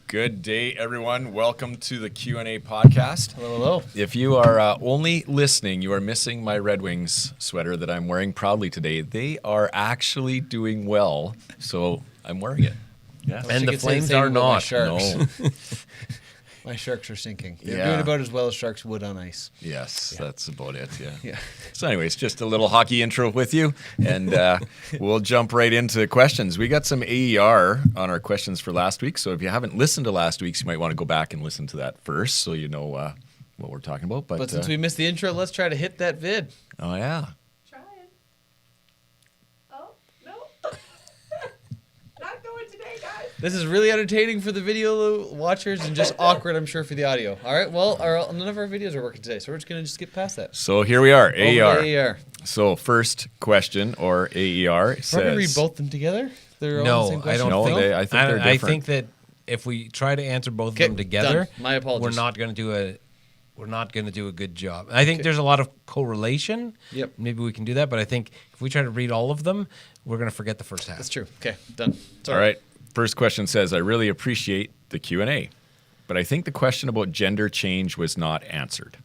Good day, everyone. Welcome to the Q&A podcast. Hello, hello. If you are only listening, you are missing my Red Wings sweater that I'm wearing proudly today. They are actually doing well, so I'm wearing it. Yeah. And the Flames are not. No. My Sharks are sinking. They're doing about as well as Sharks would on ice. Yes, that's about it, yeah. So anyways, just a little hockey intro with you, and we'll jump right into questions. We got some AER on our questions for last week, so if you haven't listened to last week's, you might want to go back and listen to that first so you know what we're talking about. But since we missed the intro, let's try to hit that vid. Oh, yeah. Trying. Oh, no. Not going today, guys. This is really entertaining for the video watchers and just awkward, I'm sure, for the audio. All right, well, none of our videos are working today, so we're just going to skip past that. So here we are, AER. AER. So first question, or AER, says... We're going to read both of them together? They're all the same question? I don't think. I think they're different. I think that if we try to answer both of them together, done. My apologies. We're not going to do a good job. I think there's a lot of correlation. Yep. Maybe we can do that, but I think if we try to read all of them, we're going to forget the first half. That's true. Okay, done. All right. First question says, I really appreciate the Q&A, but I think the question about gender change was not answered.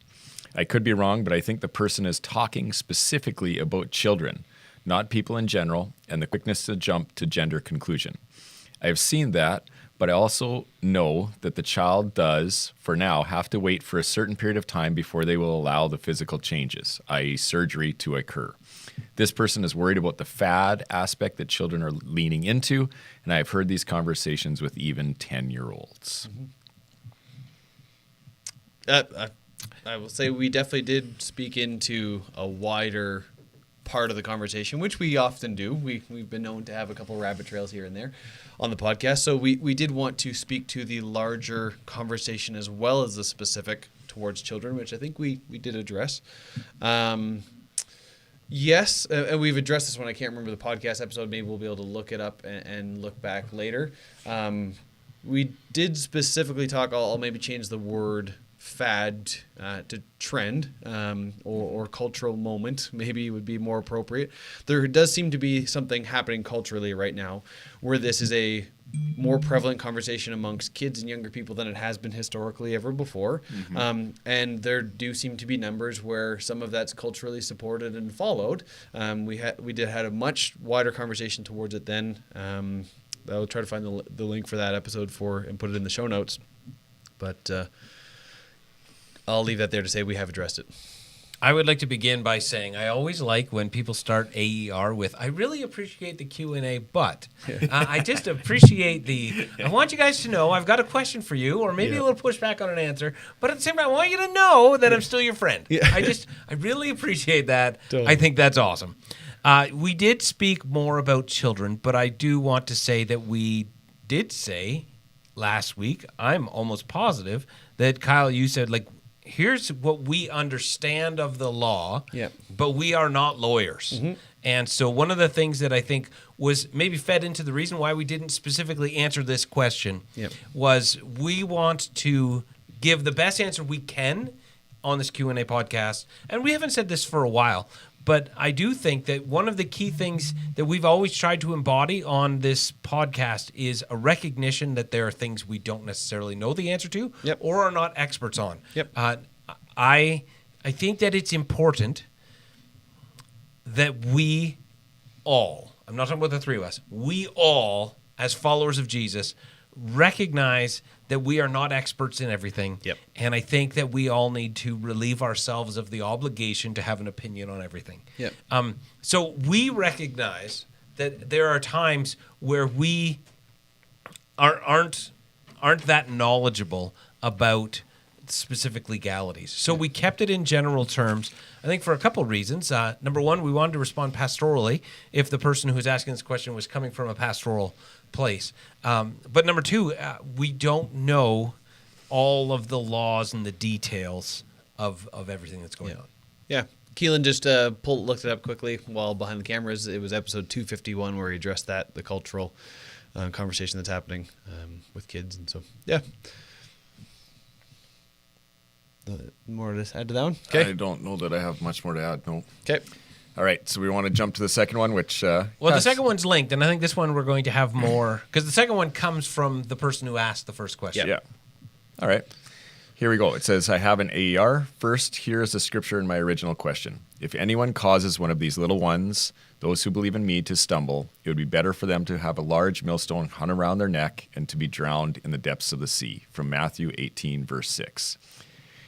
I could be wrong, but I think the person is talking specifically about children, not people in general, and the quickness to jump to gender conclusion. I have seen that, but I also know that the child does, for now, have to wait for a certain period of time before they will allow the physical changes, i.e. surgery, to occur. This person is worried about the fad aspect that children are leaning into, and I have heard these conversations with even 10-year-olds. I will say we definitely did speak into a wider part of the conversation, which we often do. We've been known to have a couple rabbit trails here and there on the podcast. So we did want to speak to the larger conversation as well as the specific towards children, which I think we did address. Yes, and we've addressed this one. I can't remember the podcast episode. Maybe we'll be able to look it up and look back later. We did specifically talk, I'll maybe change the word fad to trend or cultural moment, maybe would be more appropriate. There does seem to be something happening culturally right now where this is a more prevalent conversation amongst kids and younger people than it has been historically ever before. Mm-hmm. And there do seem to be numbers where some of that's culturally supported and followed. We had a much wider conversation towards it then. I'll try to find the link for that episode and put it in the show notes. But I'll leave that there to say we have addressed it. I would like to begin by saying I always like when people start AER with, I really appreciate the Q&A, but I just appreciate I want you guys to know I've got a question for you, or maybe a little pushback on an answer, but at the same time, I want you to know that I'm still your friend. Yeah. I really appreciate that. Totally. I think that's awesome. We did speak more about children, but I do want to say that we did say last week, I'm almost positive, that Kyle, you said, like, here's what we understand of the law, Yep. but we are not lawyers. And so one of the things that I think was maybe fed into the reason why we didn't specifically answer this question was we want to give the best answer we can on this Q&A podcast. And we haven't said this for a while, but I do think that one of the key things that we've always tried to embody on this podcast is a recognition that there are things we don't necessarily know the answer to or are not experts on. I think that it's important that we all, I'm not talking about the three of us, we all, as followers of Jesus, recognize that we are not experts in everything. And I think that we all need to relieve ourselves of the obligation to have an opinion on everything. So we recognize that there are times where we aren't that knowledgeable about specific legalities. So we kept it in general terms, I think for a couple of reasons. Number one, we wanted to respond pastorally if the person who was asking this question was coming from a pastoral place. But number two, we don't know all of the laws and the details of everything that's going on. Keelan just looked it up quickly while behind the cameras. It was episode 251 where he addressed the cultural conversation that's happening with kids. And so, more to add to that one? I don't know that I have much more to add, no. Okay. All right, so we want to jump to the second one, which... the second one's linked, and I think this one we're going to have more... Because the second one comes from the person who asked the first question. Yeah. All right. Here we go. It says, I have an AER. First, here is the scripture in my original question. If anyone causes one of these little ones, those who believe in me, to stumble, it would be better for them to have a large millstone hung around their neck and to be drowned in the depths of the sea. From Matthew 18, verse 6.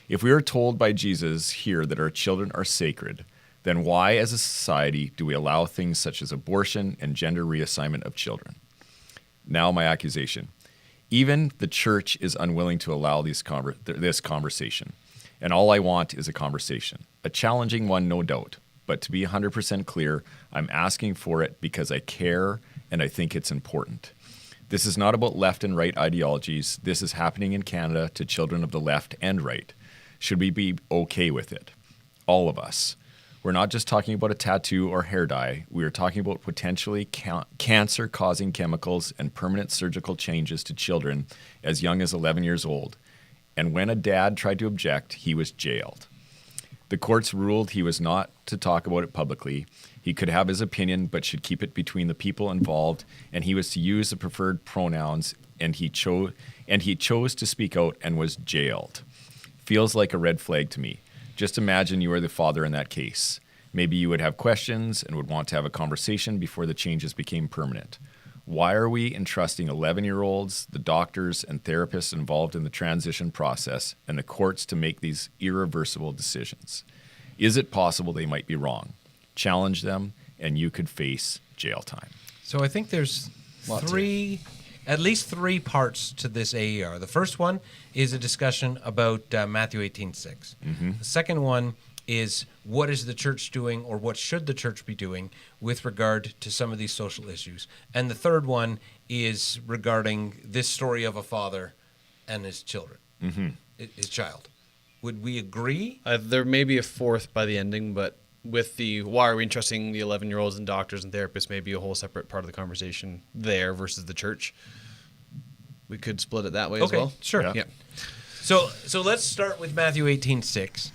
If we are told by Jesus here that our children are sacred, then why, as a society, do we allow things such as abortion and gender reassignment of children? Now my accusation. Even the church is unwilling to allow this conversation. And all I want is a conversation. A challenging one, no doubt. But to be 100% clear, I'm asking for it because I care and I think it's important. This is not about left and right ideologies. This is happening in Canada to children of the left and right. Should we be okay with it? All of us. We're not just talking about a tattoo or hair dye. We are talking about potentially cancer-causing chemicals and permanent surgical changes to children as young as 11 years old. And when a dad tried to object, he was jailed. The courts ruled he was not to talk about it publicly. He could have his opinion, but should keep it between the people involved, and he was to use the preferred pronouns, and he chose to speak out and was jailed. Feels like a red flag to me. Just imagine you were the father in that case. Maybe you would have questions and would want to have a conversation before the changes became permanent. Why are we entrusting 11-year-olds, the doctors and therapists involved in the transition process, and the courts to make these irreversible decisions? Is it possible they might be wrong? Challenge them, and you could face jail time. So I think there's at least three parts to this AER. The first one is a discussion about Matthew 18:6. The second one is what is the church doing, or what should the church be doing with regard to some of these social issues. And the third one is regarding this story of a father and his children, his child. Would we agree? There may be a fourth by the ending, but with the why are we entrusting the 11-year-olds and doctors and therapists may be a whole separate part of the conversation there versus the church. We could split it that way as well. Sure. Yeah. So let's start with Matthew 18:6.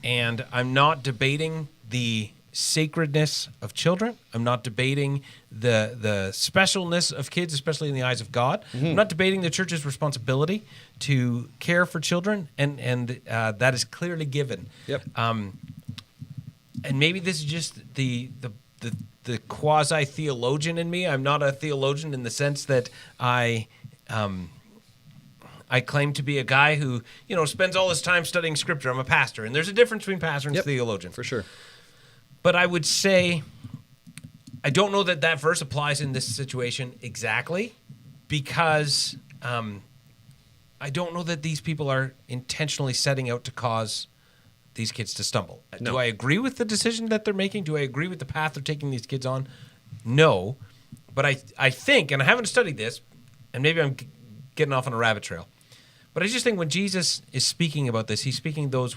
And I'm not debating the sacredness of children. I'm not debating the specialness of kids, especially in the eyes of God. I'm not debating the church's responsibility to care for children, and that is clearly given. And maybe this is just the quasi-theologian in me. I'm not a theologian in the sense that I claim to be a guy who, spends all his time studying scripture. I'm a pastor, and there's a difference between pastor and theologian. For sure. But I would say I don't know that verse applies in this situation exactly, because I don't know that these people are intentionally setting out to cause these kids to stumble. No. Do I agree with the decision that they're making? Do I agree with the path they're taking these kids on? No. But I think, and I haven't studied this, and maybe I'm getting off on a rabbit trail, but I just think when Jesus is speaking about this, he's speaking those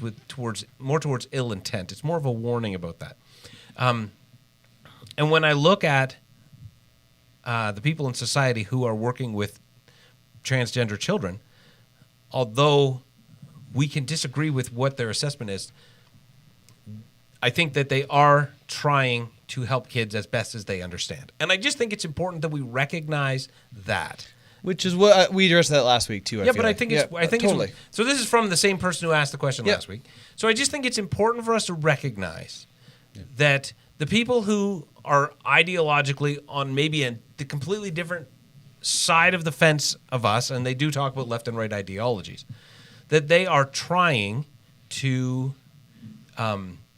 more towards ill intent. It's more of a warning about that. And when I look at the people in society who are working with transgender children, although we can disagree with what their assessment is, I think that they are trying to help kids as best as they understand. And I just think it's important that we recognize that. Which is what we addressed that last week too. I think totally. So this is from the same person who asked the question last week. So I just think it's important for us to recognize that the people who are ideologically on maybe the completely different side of the fence of us, and they do talk about left and right ideologies, that they are trying to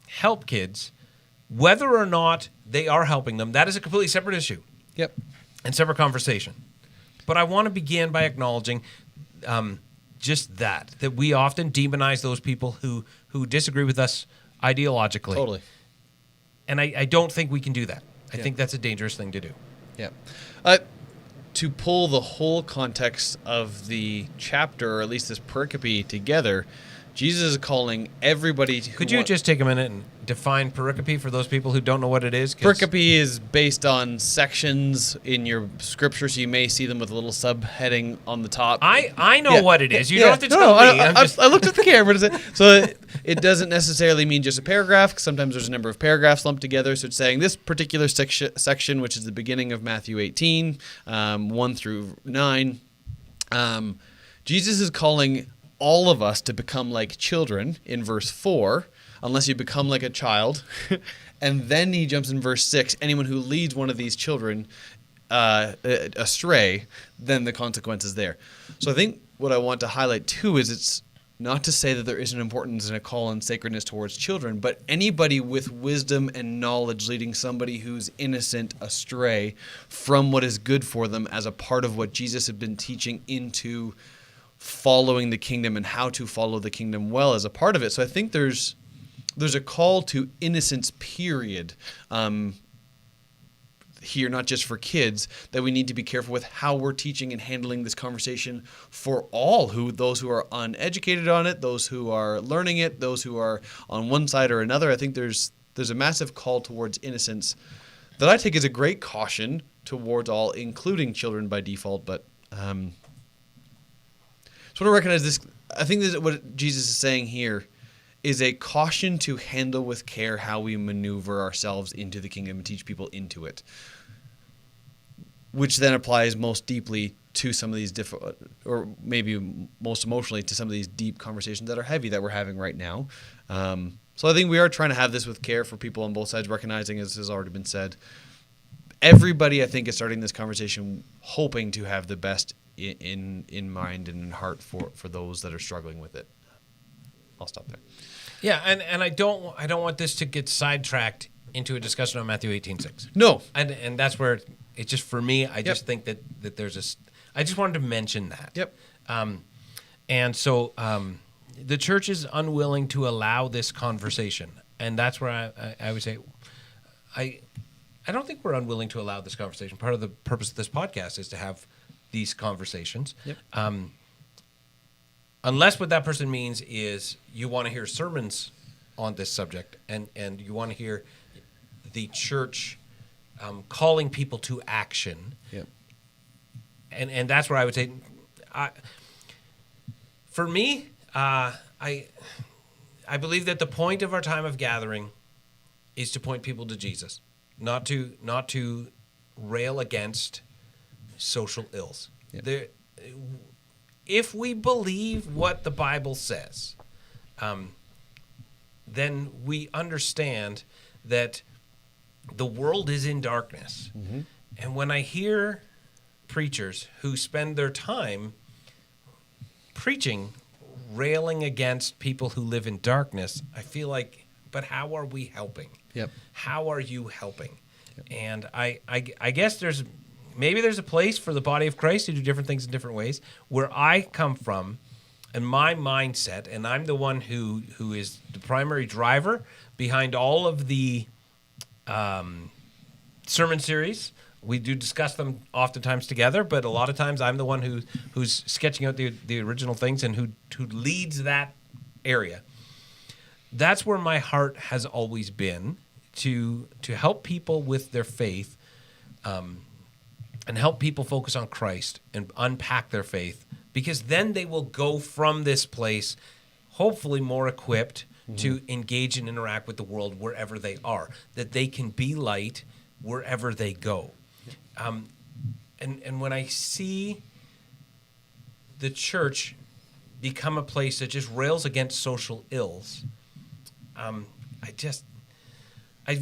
help kids. Whether or not they are helping them, that is a completely separate issue. Yep. And separate conversation. But I want to begin by acknowledging just that we often demonize those people who disagree with us ideologically. Totally. And I don't think we can do that. I think that's a dangerous thing to do. Yeah. To pull the whole context of the chapter, or at least this pericope, together, Jesus is calling everybody to... Could you just take a minute and define pericope for those people who don't know what it is? Pericope is based on sections in your scripture, so you may see them with a little subheading on the top. I know what it is. You don't have to tell me. I looked at the camera to say... So it doesn't necessarily mean just a paragraph, 'cause sometimes there's a number of paragraphs lumped together. So it's saying this particular section, which is the beginning of Matthew 18, 1 through 9, Jesus is calling all of us to become like children in verse 4, unless you become like a child. And then he jumps in verse 6, anyone who leads one of these children astray, then the consequence is there. So I think what I want to highlight too is it's not to say that there isn't importance in a call and sacredness towards children, but anybody with wisdom and knowledge leading somebody who's innocent astray from what is good for them as a part of what Jesus had been teaching into following the kingdom and how to follow the kingdom well as a part of it. So I think there's a call to innocence, period, here, not just for kids, that we need to be careful with how we're teaching and handling this conversation for all, those who are uneducated on it, those who are learning it, those who are on one side or another. I think there's a massive call towards innocence that I take as a great caution towards all, including children by default, but so I want to recognize this. I think this is what Jesus is saying here is a caution to handle with care how we maneuver ourselves into the kingdom and teach people into it, which then applies most deeply to some of these or maybe most emotionally to some of these deep conversations that are heavy that we're having right now. So I think we are trying to have this with care for people on both sides, recognizing, as has already been said, everybody, I think, is starting this conversation hoping to have the best in mind and in heart for those that are struggling with it. I'll stop there. Yeah, and I don't want this to get sidetracked into a discussion on Matthew 18:6. No. And that's where it's just, for me, I just think that there's I just wanted to mention that. Yep. And so the church is unwilling to allow this conversation. And that's where I would say I don't think we're unwilling to allow this conversation. Part of the purpose of this podcast is to have these conversations. Yep. Unless what that person means is you want to hear sermons on this subject and you want to hear the church calling people to action. Yep. And that's where I would say, for me, I believe that the point of our time of gathering is to point people to Jesus, not to rail against social ills. Yep. If we believe what the Bible says, then we understand that the world is in darkness. Mm-hmm. And when I hear preachers who spend their time preaching, railing against people who live in darkness, I feel like, but how are we helping? Yep. How are you helping? Yep. And I guess maybe there's a place for the body of Christ to do different things in different ways. Where I come from, and my mindset, and I'm the one who is the primary driver behind all of the sermon series. We do discuss them oftentimes together, but a lot of times I'm the one who's sketching out the original things and who leads that area. That's where my heart has always been, to help people with their faith, and help people focus on Christ and unpack their faith, because then they will go from this place hopefully more equipped to engage and interact with the world wherever they are, that they can be light wherever they go. And when I see the church become a place that just rails against social ills, I've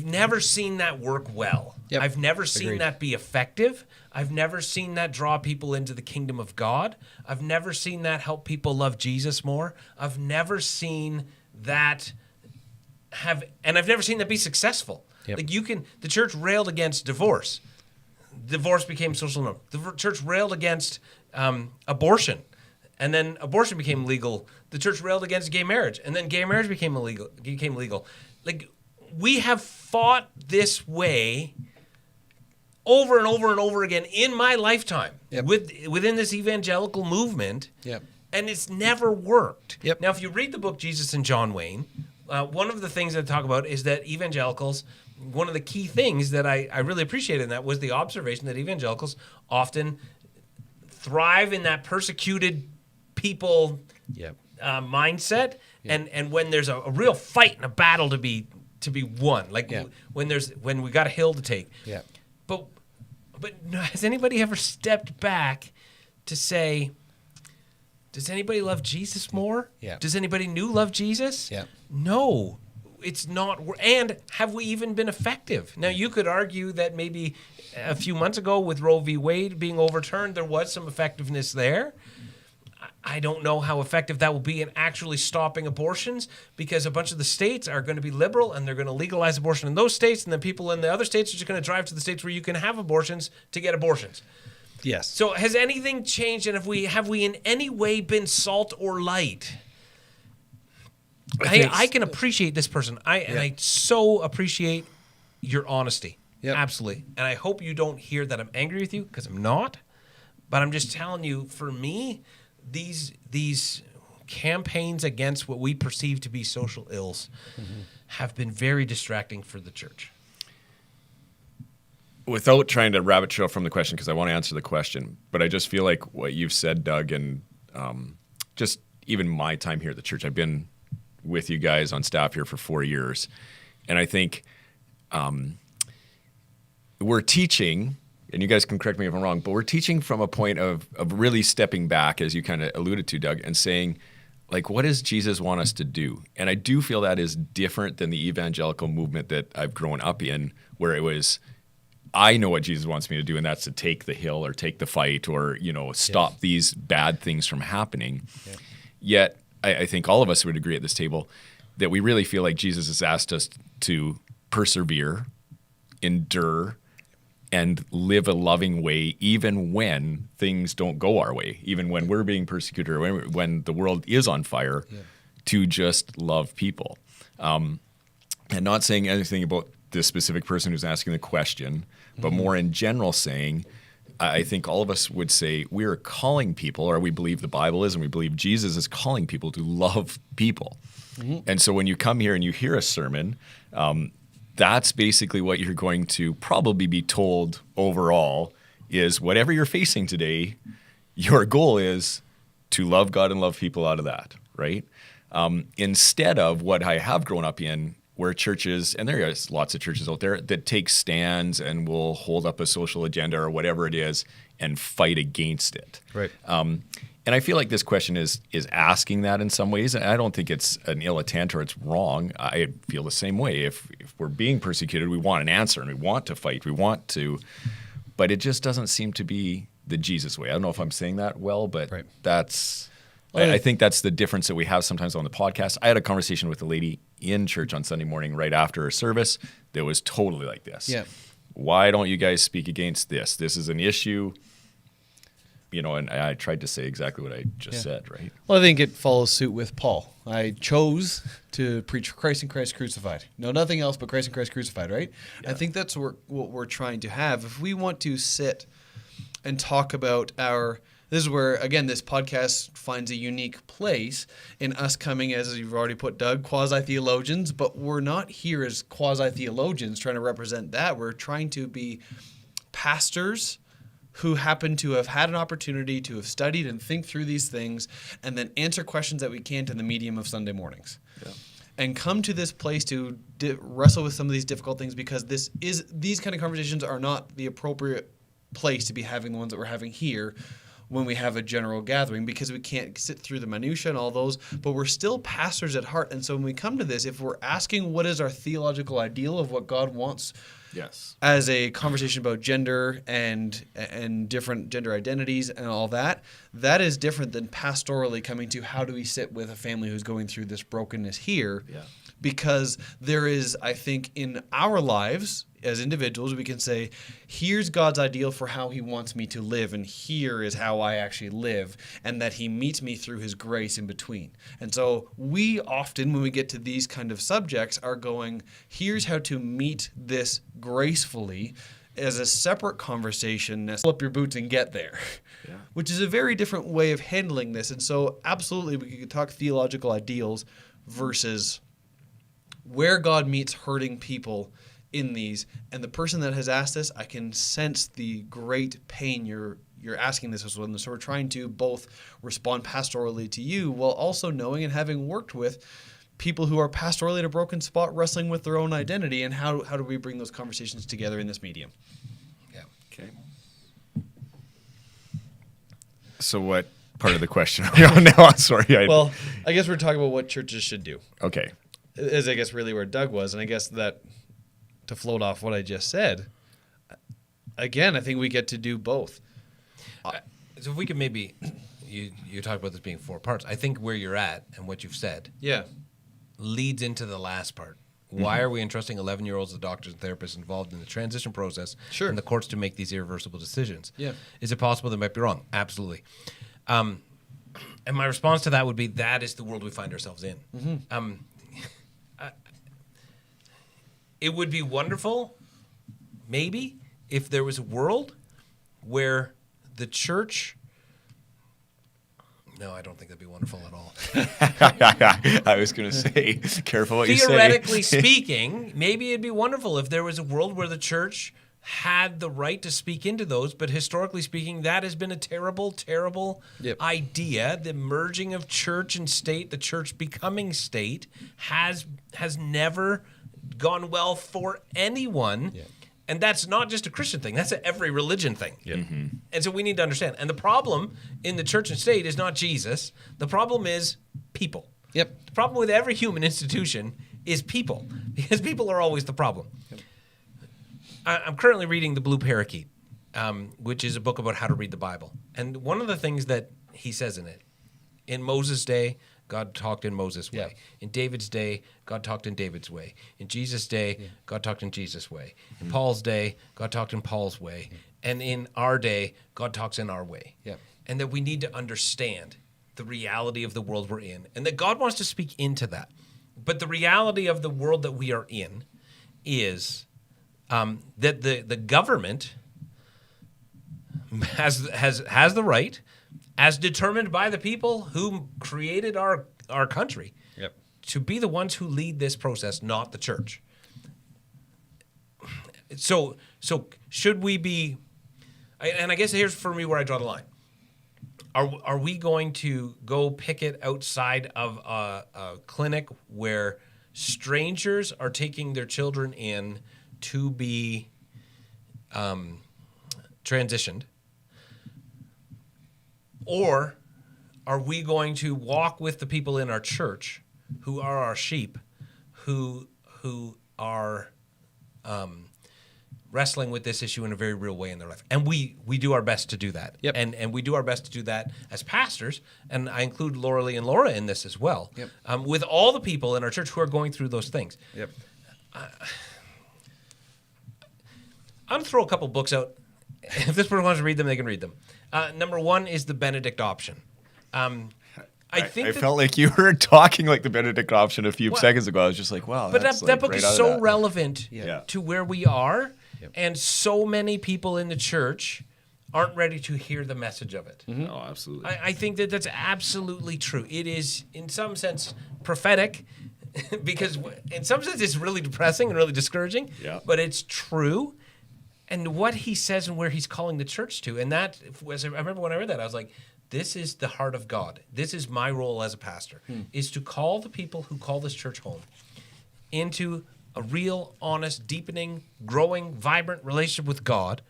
never seen that work well. Yep. I've never seen Agreed. that be effective. I've never seen that draw people into the kingdom of God. I've never seen that help people love Jesus more. I've never seen that I've never seen that be successful. Yep. Like the church railed against divorce. Divorce became social norm. The church railed against abortion, and then abortion became legal. The church railed against gay marriage, and then gay marriage became legal. Like, we have fought this way over and over and over again in my lifetime. Yep. Within this evangelical movement. Yep. And it's never worked. Yep. Now, if you read the book Jesus and John Wayne, one of the things that I talk about is that evangelicals, one of the key things that I really appreciated in that was the observation that evangelicals often thrive in that persecuted people mindset. Yep. And when there's a real fight and a battle to be won, like when we got a hill to take. Yeah. But has anybody ever stepped back to say, does anybody love Jesus more? Yeah. Does anybody new love Jesus? Yeah. No, it's not. And have we even been effective? Now, you could argue that maybe a few months ago with Roe v. Wade being overturned, there was some effectiveness there. I don't know how effective that will be in actually stopping abortions, because a bunch of the states are going to be liberal and they're going to legalize abortion in those states, and then people in the other states are just going to drive to the states where you can have abortions to get abortions. Yes. So has anything changed, and have we in any way been salt or light? I can appreciate this person. And I so appreciate your honesty. Yep. Absolutely. And I hope you don't hear that I'm angry with you, because I'm not. But I'm just telling you, for me, these campaigns against what we perceive to be social ills have been very distracting for the church. Without trying to rabbit trail from the question, because I want to answer the question, but I just feel like what you've said, Doug, and just even my time here at the church, I've been with you guys on staff here for 4 years, and I think we're teaching, and you guys can correct me if I'm wrong, but we're teaching from a point of really stepping back, as you kind of alluded to, Doug, and saying, like, what does Jesus want us to do? And I do feel that is different than the evangelical movement that I've grown up in, where it was, I know what Jesus wants me to do, and that's to take the hill or take the fight or, stop these bad things from happening. Yeah. Yet, I think all of us would agree at this table that we really feel like Jesus has asked us to persevere, endure, and live a loving way, even when things don't go our way, even when we're being persecuted or when the world is on fire, to just love people. And not saying anything about this specific person who's asking the question, but more in general saying, I think all of us would say we're calling people, or we believe the Bible is, and we believe Jesus is calling people to love people. And so when you come here and you hear a sermon, that's basically what you're going to probably be told overall is whatever you're facing today, your goal is to love God and love people out of that, right? Instead of what I have grown up in, where churches, and there is lots of churches out there that take stands and will hold up a social agenda or whatever it is and fight against it. Right. And I feel like this question is asking that in some ways. And I don't think it's an ill intent or it's wrong. I feel the same way. If we're being persecuted, we want an answer and we want to fight. We want to, but it just doesn't seem to be the Jesus way. I don't know if I'm saying that well, but that's, I think that's the difference that we have sometimes on the podcast. I had a conversation with a lady in church on Sunday morning right after a service that was totally like this. Yeah. Why don't you guys speak against this? This is an issue. and I tried to say exactly what I just said, right? Well, I think it follows suit with Paul. I chose to preach Christ and Christ crucified. No, nothing else but Christ and Christ crucified, right? Yeah. I think that's what we're trying to have. If we want to sit and talk about this is where, again, this podcast finds a unique place in us coming, as you've already put, Doug, quasi-theologians, but we're not here as quasi-theologians trying to represent that. We're trying to be pastors who happen to have had an opportunity to have studied and think through these things and then answer questions that we can't in the medium of Sunday mornings. Yeah. And come to this place to wrestle with some of these difficult things, because these kind of conversations are not the appropriate place to be having the ones that we're having here when we have a general gathering, because we can't sit through the minutia and all those, but we're still pastors at heart. And so when we come to this, if we're asking what is our theological ideal of what God wants, Yes. as a conversation about gender and different gender identities and all that, that is different than pastorally coming to how do we sit with a family who's going through this brokenness here. Yeah. Because there is, I think, in our lives as individuals, we can say, here's God's ideal for how he wants me to live, and here is how I actually live, and that he meets me through his grace in between. And so we often, when we get to these kind of subjects, are going, here's how to meet this gracefully as a separate conversation. Pull up your boots and get there. Yeah. Which is a very different way of handling this. And so absolutely we could talk theological ideals versus where God meets hurting people in these. And the person that has asked this, I can sense the great pain you're asking this as well. And so we're trying to both respond pastorally to you while also knowing and having worked with people who are pastorally in a broken spot, wrestling with their own identity, and how do we bring those conversations together in this medium? Yeah. Okay. So what part of the question are we on now? Sorry. Well, I guess we're talking about what churches should do. Okay. Is I guess really where Doug was, and I guess that to float off what I just said, again, I think we get to do both. So if we could maybe, you talk about this being 4 parts. I think where you're at and what you've said leads into the last part. Why are we entrusting 11-year-olds to doctors and therapists involved in the transition process and the courts to make these irreversible decisions? Yeah. Is it possible they might be wrong? Absolutely. And my response to that would be that is the world we find ourselves in. Mm-hmm. It would be wonderful, maybe, if there was a world where the church... No, I don't think that'd be wonderful at all. I was going to say, careful what you say. Theoretically speaking, maybe it'd be wonderful if there was a world where the church had the right to speak into those, but historically speaking, that has been a terrible, terrible idea. The merging of church and state, the church becoming state, has never gone well for anyone. Yeah. And that's not just a Christian thing. That's every religion thing. Yeah. Mm-hmm. And so we need to understand. And the problem in the church and state is not Jesus. The problem is people. Yep. The problem with every human institution is people, because people are always the problem. Yep. I'm currently reading The Blue Parakeet, which is a book about how to read the Bible. And one of the things that he says in it, in Moses' day, God talked in Moses' way. Yeah. In David's day, God talked in David's way. In Jesus' day, God talked in Jesus' way. In Paul's day, God talked in Paul's way. And in our day, God talks in our way. Yeah. And that we need to understand the reality of the world we're in, and that God wants to speak into that. But the reality of the world that we are in is that the government has the right, as determined by the people who created our country, to be the ones who lead this process, not the church. So should we be, and I guess here's for me where I draw the line. Are we going to go picket outside of a clinic where strangers are taking their children in to be transitioned? Or are we going to walk with the people in our church who are our sheep, who are wrestling with this issue in a very real way in their life? And we do our best to do that. Yep. And we do our best to do that as pastors, and I include Laura Lee and Laura in this as well, with all the people in our church who are going through those things. I'm going to throw a couple books out, if this person wants to read them, they can read them. Number one is the Benedict option. I felt like you were talking like the Benedict option a few seconds ago. I was just like, wow. But that book right is out of so that. relevant Yeah. to where we are, Yep. and so many people in the church aren't ready to hear the message of it. Mm-hmm. Oh, absolutely. I think that's absolutely true. It is, in some sense, prophetic, because in some sense it's really depressing and really discouraging, Yeah. but it's true. And what he says and where he's calling the church to, and that, I remember when I read that, I was like, this is the heart of God. This is my role as a pastor, is to call the people who call this church home into a real, honest, deepening, growing, vibrant relationship with God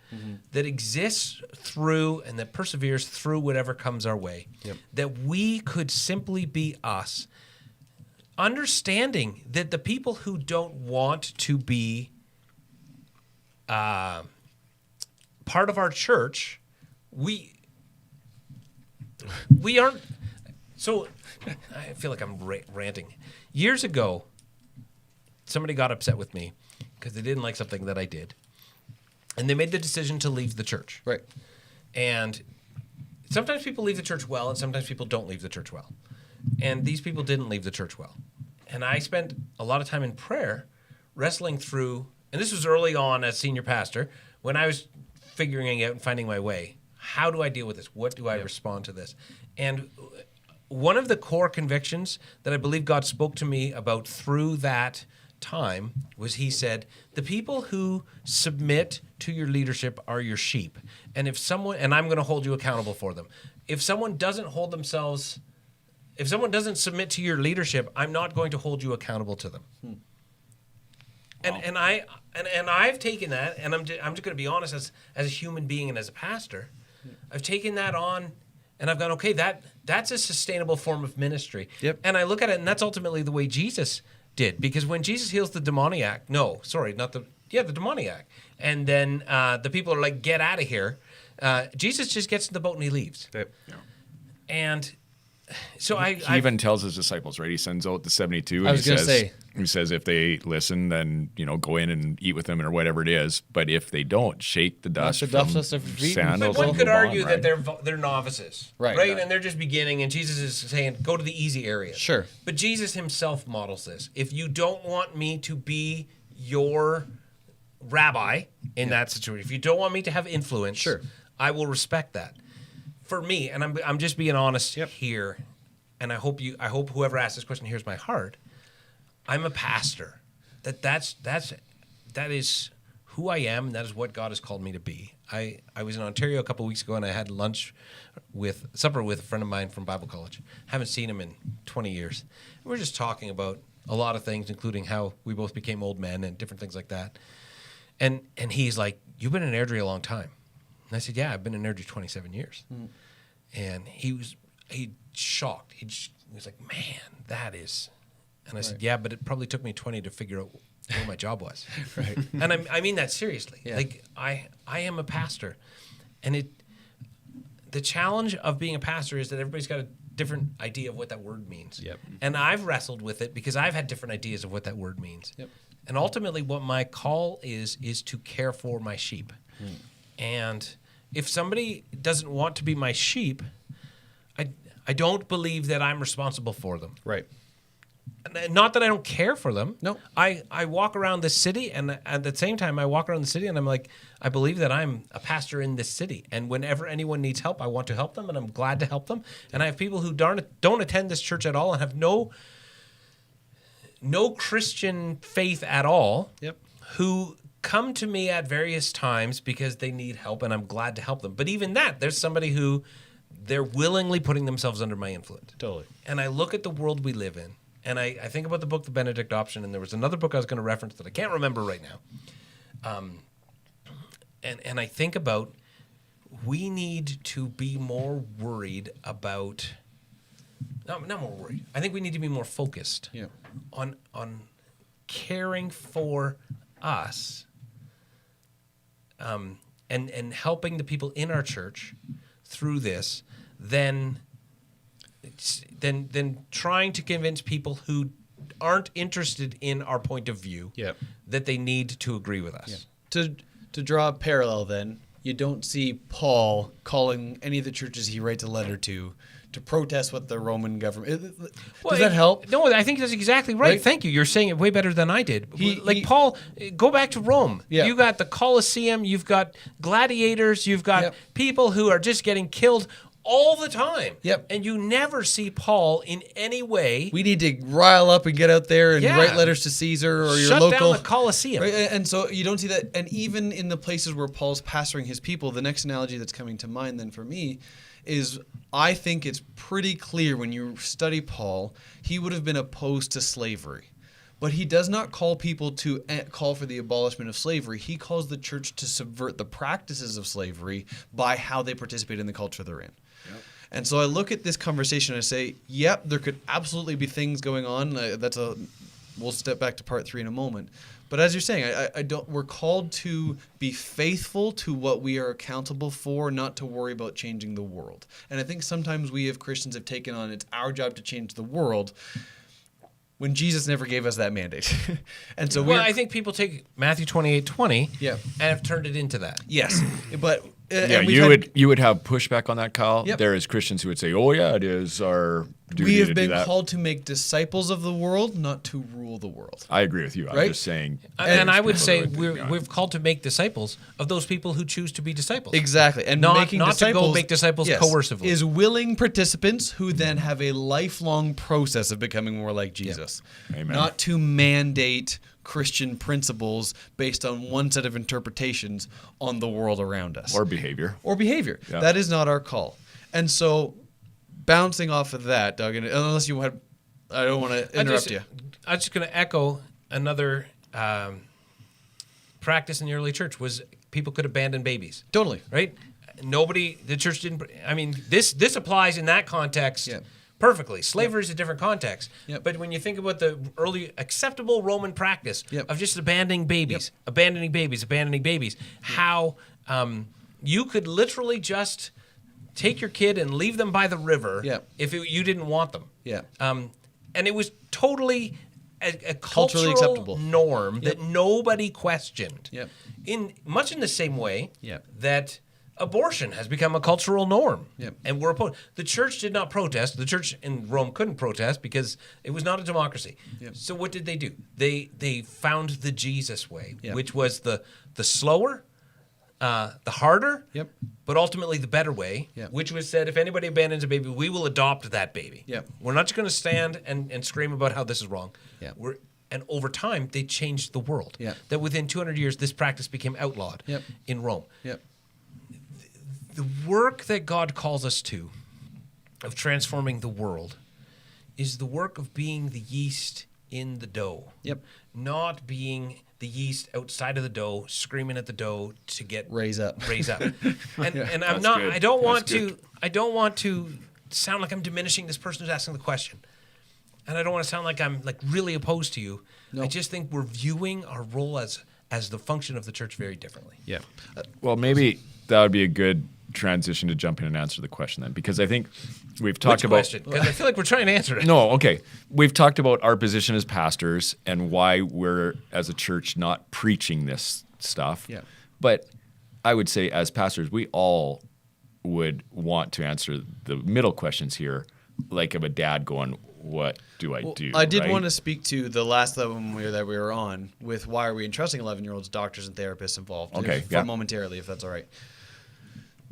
that exists through and that perseveres through whatever comes our way. Yep. That we could simply be us, understanding that the people who don't want to be part of our church, we aren't. So I feel like I'm ranting. Years ago, somebody got upset with me because they didn't like something that I did, and they made the decision to leave the church. Right. And sometimes people leave the church well, and sometimes people don't leave the church well. And these people didn't leave the church well. And I spent a lot of time in prayer wrestling through, and this was early on as senior pastor, when I was figuring out and finding my way. How do I deal with this? What do I respond to this? And one of the core convictions that I believe God spoke to me about through that time was he said, the people who submit to your leadership are your sheep. And if someone, and I'm going to hold you accountable for them. If someone doesn't submit to your leadership, I'm not going to hold you accountable to them. And I've taken that, and I'm just going to be honest as a human being and as a pastor, I've taken that on, and I've gone, okay, that's a sustainable form of ministry. Yep. And I look at it, and that's ultimately the way Jesus did, because when Jesus heals the demoniac, the demoniac, and then the people are like, get out of here. Jesus just gets in the boat and he leaves. Yep. And so He even tells his disciples, right? He sends out the 72. I was going to say. He says if they listen, then, go in and eat with them or whatever it is. But if they don't, shake the dust the from dust of your feet. sandals. But one and could move on, argue right? that they're novices, Right. And they're just beginning, and Jesus is saying, go to the easy areas. Sure. But Jesus himself models this. If you don't want me to be your rabbi in that situation, if you don't want me to have influence, Sure. I I will respect that. For me, and I'm just being honest here, and I hope whoever asked this question hears my heart. I'm a pastor. That is who I am, and that is what God has called me to be. I was in Ontario a couple of weeks ago, and I had supper with a friend of mine from Bible college. Haven't seen him in 20 years. And we're just talking about a lot of things, including how we both became old men and different things like that. And he's like, "You've been in Airdrie a long time." And I said, "Yeah, I've been in Airdrie 27 years." And he shocked. He was like, "Man, that is." And I said, "Yeah, but it probably took me 20 to figure out what my job was." Right. And I mean that seriously. Yeah. Like I am a pastor, and the challenge of being a pastor is that everybody's got a different idea of what that word means. Yep. And I've wrestled with it because I've had different ideas of what that word means. Yep. And ultimately, what my call is to care for my sheep. And if somebody doesn't want to be my sheep, I don't believe that I'm responsible for them. Right. Not that I don't care for them. No. I walk around the city, and at the same time, I walk around the city, and I'm like, I believe that I'm a pastor in this city. And whenever anyone needs help, I want to help them, and I'm glad to help them. And I have people who don't attend this church at all and have no Christian faith at all. Yep. Who come to me at various times because they need help, and I'm glad to help them. But even that, there's somebody who they're willingly putting themselves under my influence. Totally. And I look at the world we live in, and I think about the book, The Benedict Option, and there was another book I was going to reference that I can't remember right now. And I think about we need to be more worried about, not more worried. I think we need to be more focused on caring for us and helping the people in our church through this than trying to convince people who aren't interested in our point of view that they need to agree with us. To draw a parallel then, you don't see Paul calling any of the churches he writes a letter to protest what the Roman government. Does that help? No, I think that's exactly right. Thank you. You're saying it way better than I did. Paul, go back to Rome. Yeah. You got the Colosseum. You've got gladiators. You've got people who are just getting killed all the time. Yep. And you never see Paul in any way. We need to rile up and get out there and write letters to Caesar or your local. Shut down the Colosseum. Right? And so you don't see that. And even in the places where Paul's pastoring his people, the next analogy that's coming to mind then for me is I think it's pretty clear when you study Paul, he would have been opposed to slavery. But he does not call people to call for the abolishment of slavery. He calls the church to subvert the practices of slavery by how they participate in the culture they're in. Yep. And so I look at this conversation and I say, yep, there could absolutely be things going on. We'll step back to part 3 in a moment. But as you're saying, we're called to be faithful to what we are accountable for, not to worry about changing the world. And I think sometimes we as Christians have taken on it's our job to change the world when Jesus never gave us that mandate. And so I think people take Matthew 28:20 and have turned it into that. Yes. But you would have pushback on that, Kyle. Yep. There is Christians who would say, "Oh yeah, it is our duty we have to been do that." called to make disciples of the world, not to rule the world. I agree with you. I'm just saying. And I would say we're called to make disciples of those people who choose to be disciples. Exactly. And not to go make disciples coercively. Is willing participants who then have a lifelong process of becoming more like Jesus. Yep. Amen. Not to mandate Christian principles based on one set of interpretations on the world around us. Or behavior. Yeah. That is not our call. And so bouncing off of that, Doug, and unless you had, I don't want to interrupt you. I'm just going to echo another practice in the early church was people could abandon babies. Totally. Right? The church didn't, this applies in that context perfectly. Slavery is a different context. Yep. But when you think about the early acceptable Roman practice of just abandoning babies, how you could literally just take your kid and leave them by the river if you didn't want them. Yeah. And it was totally a culturally acceptable norm that nobody questioned. Yep. In the same way that abortion has become a cultural norm. Yep. And we're opposed. The church did not protest. The church in Rome couldn't protest because it was not a democracy. Yep. So what did they do? They found the Jesus way, which was the slower, the harder, but ultimately the better way, which was said, if anybody abandons a baby, we will adopt that baby. Yep. We're not just going to stand and scream about how this is wrong. Yep. And over time, they changed the world. Yep. That within 200 years, this practice became outlawed in Rome. Yep. The work that God calls us to, of transforming the world, is the work of being the yeast in the dough. Yep. Not being the yeast outside of the dough, screaming at the dough to get raise up. And I'm not. Good. I don't want to sound like I'm diminishing this person who's asking the question, and I don't want to sound like I'm really opposed to you. No. I just think we're viewing our role as the function of the church very differently. Yeah. Well, maybe that would be a good transition to jump in and answer the question then, because I think we've talked about question, because I feel like we're trying to answer it. No, okay. We've talked about our position as pastors and why we're as a church not preaching this stuff. Yeah. But I would say as pastors, we all would want to answer the middle questions here, like of a dad going, "What do I do?" I did want to speak to the last level that we were on with why are we entrusting 11-year-olds, doctors, and therapists involved. Okay. Momentarily, if that's all right.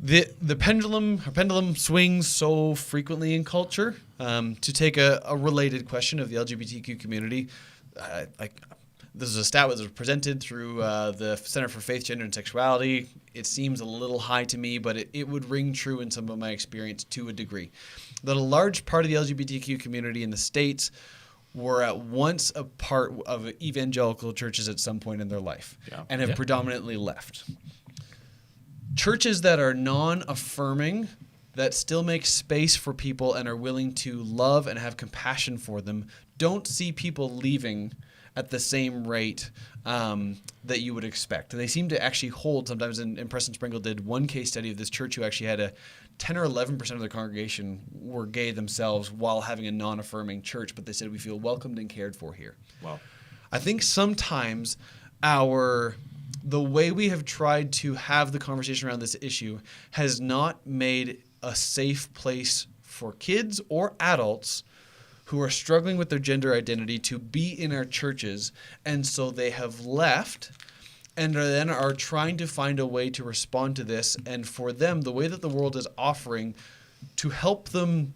The pendulum swings so frequently in culture. To take a related question of the LGBTQ community, this is a stat that was presented through the Center for Faith, Gender, and Sexuality. It seems a little high to me, but it would ring true in some of my experience to a degree. That a large part of the LGBTQ community in the States were at once a part of evangelical churches at some point in their life and have predominantly left. Churches that are non-affirming, that still make space for people and are willing to love and have compassion for them, don't see people leaving at the same rate that you would expect. They seem to actually hold sometimes, and Preston Sprinkle did one case study of this church who actually had a 10 or 11% of the congregation were gay themselves while having a non-affirming church, but they said we feel welcomed and cared for here. Wow. I think sometimes our the way we have tried to have the conversation around this issue has not made a safe place for kids or adults who are struggling with their gender identity to be in our churches. And so they have left and then are trying to find a way to respond to this. And for them, the way that the world is offering to help them,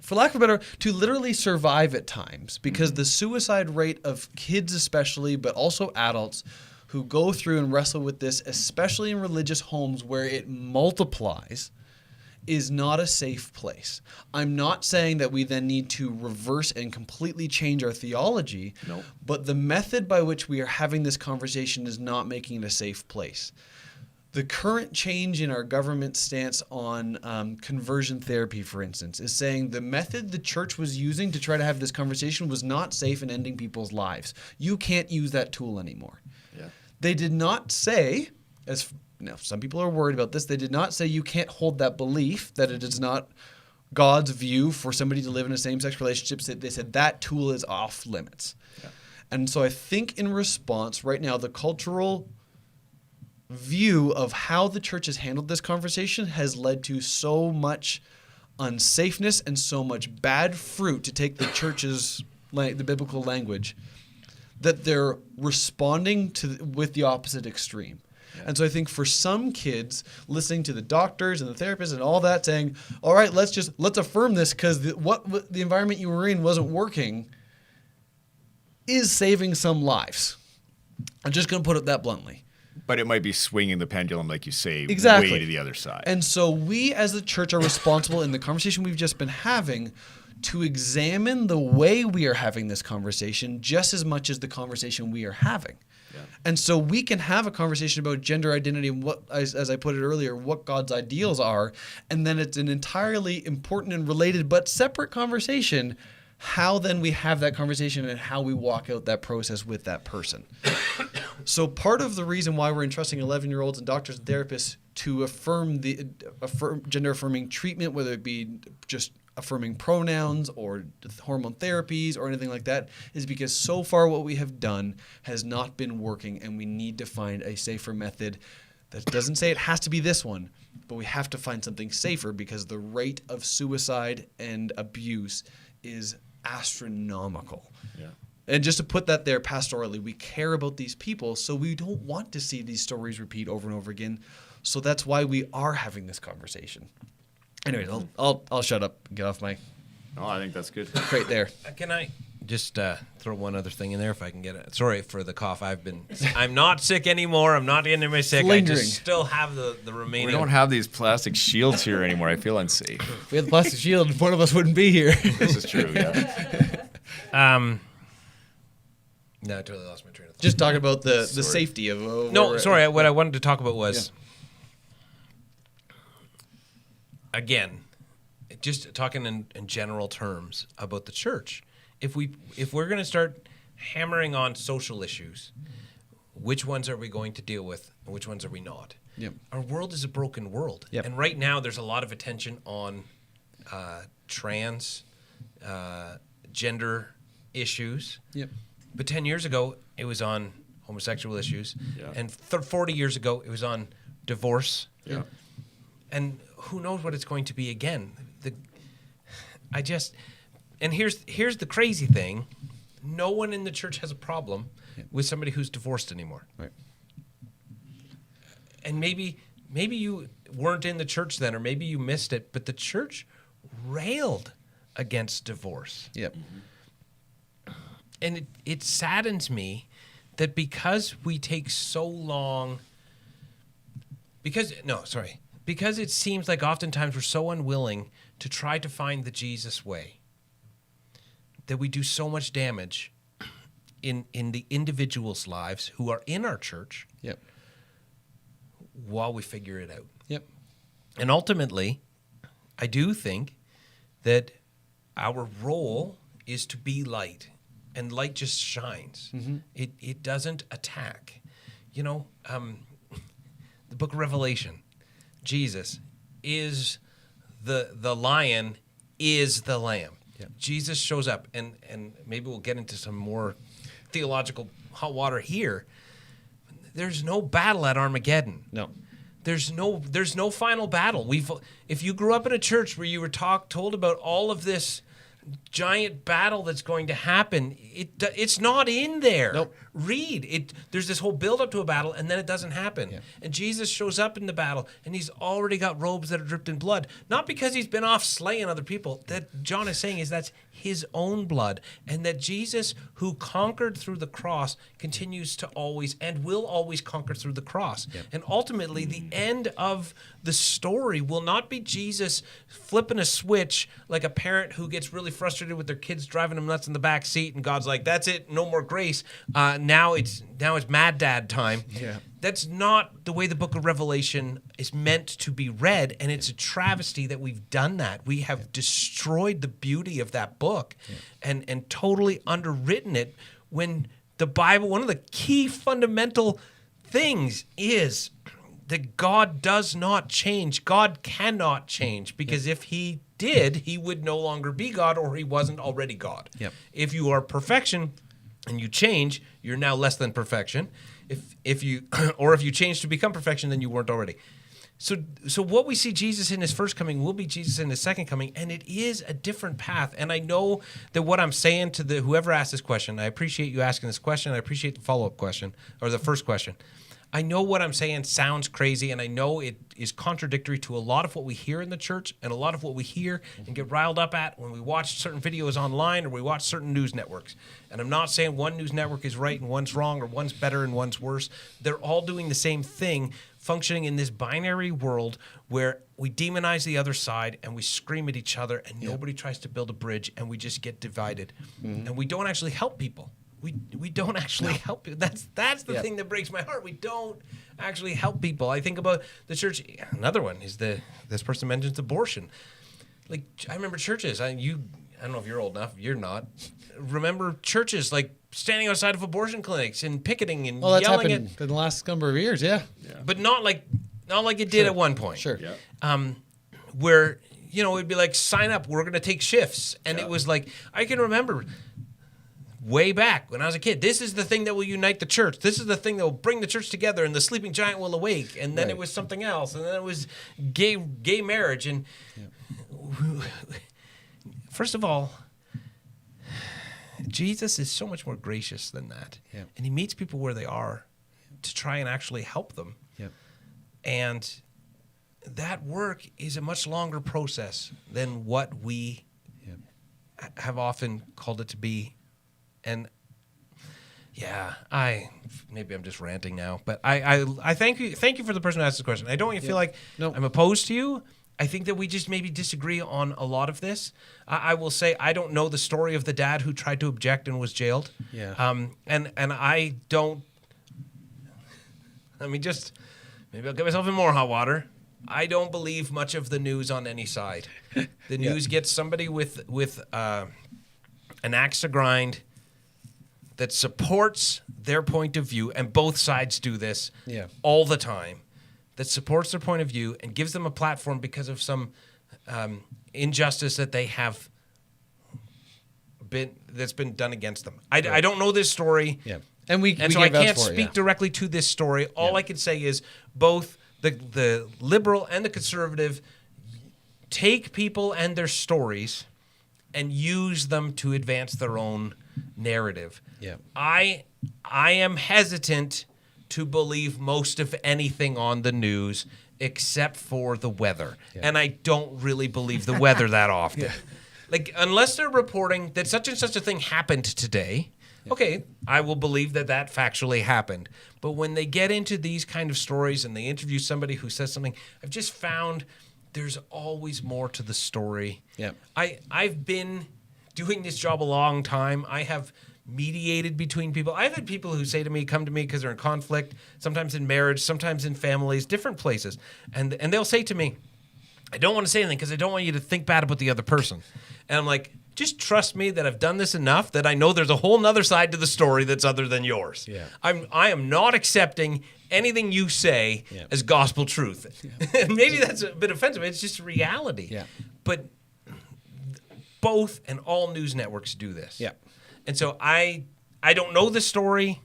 for lack of a better, to literally survive at times, because the suicide rate of kids especially, but also adults who go through and wrestle with this, especially in religious homes where it multiplies, is not a safe place. I'm not saying that we then need to reverse and completely change our theology, Nope. but the method by which we are having this conversation is not making it a safe place. The current change in our government stance on conversion therapy, for instance, is saying the method the church was using to try to have this conversation was not safe in ending people's lives. You can't use that tool anymore. Yeah. They did not say, some people are worried about this, they did not say you can't hold that belief, that it is not God's view for somebody to live in a same-sex relationship. They said that tool is off limits. Yeah. And so I think in response, right now, the cultural view of how the church has handled this conversation has led to so much unsafeness and so much bad fruit, to take the church's, the biblical language, that they're responding to with the opposite extreme. Yeah. And so I think for some kids, listening to the doctors and the therapists and all that, saying, all right, let's affirm this because the environment you were in wasn't working, is saving some lives. I'm just going to put it that bluntly. But it might be swinging the pendulum, like you say, exactly, way to the other side. And so we as the church are responsible in the conversation we've just been having to examine the way we are having this conversation just as much as the conversation we are having. Yeah. And so we can have a conversation about gender identity and what, as I put it earlier, what God's ideals are, and then it's an entirely important and related but separate conversation how then we have that conversation and how we walk out that process with that person. So part of the reason why we're entrusting 11-year-olds and doctors and therapists to affirm gender-affirming treatment, whether it be just affirming pronouns or hormone therapies or anything like that, is because so far what we have done has not been working, and we need to find a safer method. That doesn't say it has to be this one, but we have to find something safer because the rate of suicide and abuse is astronomical. Yeah. And just to put that there pastorally, we care about these people, so we don't want to see these stories repeat over and over again. So that's why we are having this conversation. Anyways, I'll shut up and get off my. Oh, I think that's good. Right there. Can I just throw one other thing in there if I can get it? Sorry for the cough. I'm not sick anymore. I'm not getting my sick. Lingering. I just still have the remaining. We don't have these plastic shields here anymore. I feel unsafe. If we had the plastic shield, one of us wouldn't be here. This is true, yeah. No, I totally lost my train of thought. Just talking about the safety of. What I wanted to talk about was. Yeah. Again, just talking in general terms about the church. If we're going to start hammering on social issues, which ones are we going to deal with and which ones are we not? Yep. Our world is a broken world. Yep. And right now there's a lot of attention on trans, gender issues. Yep. But 10 years ago, it was on homosexual issues. Yeah. And 40 years ago, it was on divorce. Yeah. And who knows what it's going to be again. And here's the crazy thing. No one in the church has a problem with somebody who's divorced anymore. Right. And maybe you weren't in the church then, or maybe you missed it, but the church railed against divorce. Yep. And it saddens me that because we take so long, because it seems like oftentimes we're so unwilling to try to find the Jesus way that we do so much damage in the individuals' lives who are in our church. Yep. While we figure it out. Yep. And ultimately, I do think that our role is to be light, and light just shines. Mm-hmm. It doesn't attack. You know, the book of Revelation, Jesus is the lion, is the lamb. Yep. Jesus shows up, and maybe we'll get into some more theological hot water here. there's no battle at Armageddon. No. There's no final battle. If you grew up in a church where you were told about all of this giant battle that's going to happen, it's not in there. Nope. Read it. There's this whole build up to a battle, and then it doesn't happen. Yeah. And Jesus shows up in the battle, and he's already got robes that are dripped in blood, not because he's been off slaying other people. That John is saying is that's his own blood, and that Jesus, who conquered through the cross, continues to always and will always conquer through the cross. Yep. And ultimately, the end of the story will not be Jesus flipping a switch like a parent who gets really frustrated with their kids driving them nuts in the back seat, and God's like, "That's it, no more grace. Now it's Mad Dad time." Yeah. That's not the way the book of Revelation is meant to be read, and it's a travesty that we've done that. We have destroyed the beauty of that book and totally underwritten it when the Bible, one of the key fundamental things is that God does not change. God cannot change, because if he did, he would no longer be God, or he wasn't already God. Yep. If you are perfection and you change, you're now less than perfection. If you change to become perfection, then you weren't already. So what we see Jesus in his first coming will be Jesus in his second coming, and it is a different path. And I know that what I'm saying to whoever asked this question, I appreciate you asking this question. I appreciate the follow-up question, or the first question. I know what I'm saying sounds crazy, and I know it is contradictory to a lot of what we hear in the church and a lot of what we hear and get riled up at when we watch certain videos online or we watch certain news networks. And I'm not saying one news network is right and one's wrong, or one's better and one's worse. They're all doing the same thing, functioning in this binary world where we demonize the other side and we scream at each other, and nobody tries to build a bridge, and we just get divided. And we don't actually help people. We don't actually help you. That's the thing that breaks my heart. We don't actually help people. I think about the church. Another one is this person mentions abortion. Like, I remember churches. I don't know if you're old enough. You're not. Remember churches like standing outside of abortion clinics and picketing and Well, that's yelling happened in the last number of years. Yeah. but not like it did at one point. Sure. Yeah. Where it'd be like, sign up. We're going to take shifts, and it was like, I can remember way back when I was a kid, this is the thing that will unite the church. This is the thing that will bring the church together, and the sleeping giant will awake. And then it was something else, and then it was gay marriage. And first of all, Jesus is so much more gracious than that. Yeah. And he meets people where they are to try and actually help them. Yep. And that work is a much longer process than what we have often called it to be. And maybe I'm just ranting now, but I thank you for the person who asked this question. I don't want you to feel like I'm opposed to you. I think that we just maybe disagree on a lot of this. I will say I don't know the story of the dad who tried to object and was jailed. Yeah. And I don't. Maybe I'll get myself in more hot water. I don't believe much of the news on any side. The news gets somebody with an axe to grind that supports their point of view, and both sides do this all the time, that supports their point of view and gives them a platform because of some injustice that they have that's been done against them. I don't know this story. Yeah. And so I can't speak directly to this story. All I can say is both the liberal and the conservative take people and their stories and use them to advance their own narrative. Yeah. I am hesitant to believe most of anything on the news except for the weather. Yeah. And I don't really believe the weather that often. Like, unless they're reporting that such and such a thing happened today, okay, I will believe that factually happened. But when they get into these kind of stories and they interview somebody who says something, I've just found there's always more to the story. Yeah. I've been doing this job a long time. I have mediated between people. I've had people who come to me because they're in conflict, sometimes in marriage, sometimes in families, different places. And they'll say to me, I don't want to say anything because I don't want you to think bad about the other person. And I'm like, just trust me that I've done this enough that I know there's a whole nother side to the story that's other than yours. Yeah. I am not accepting anything you say as gospel truth. Yeah. Maybe that's a bit offensive. It's just reality. Yeah. But both and all news networks do this. Yeah. And so I don't know the story,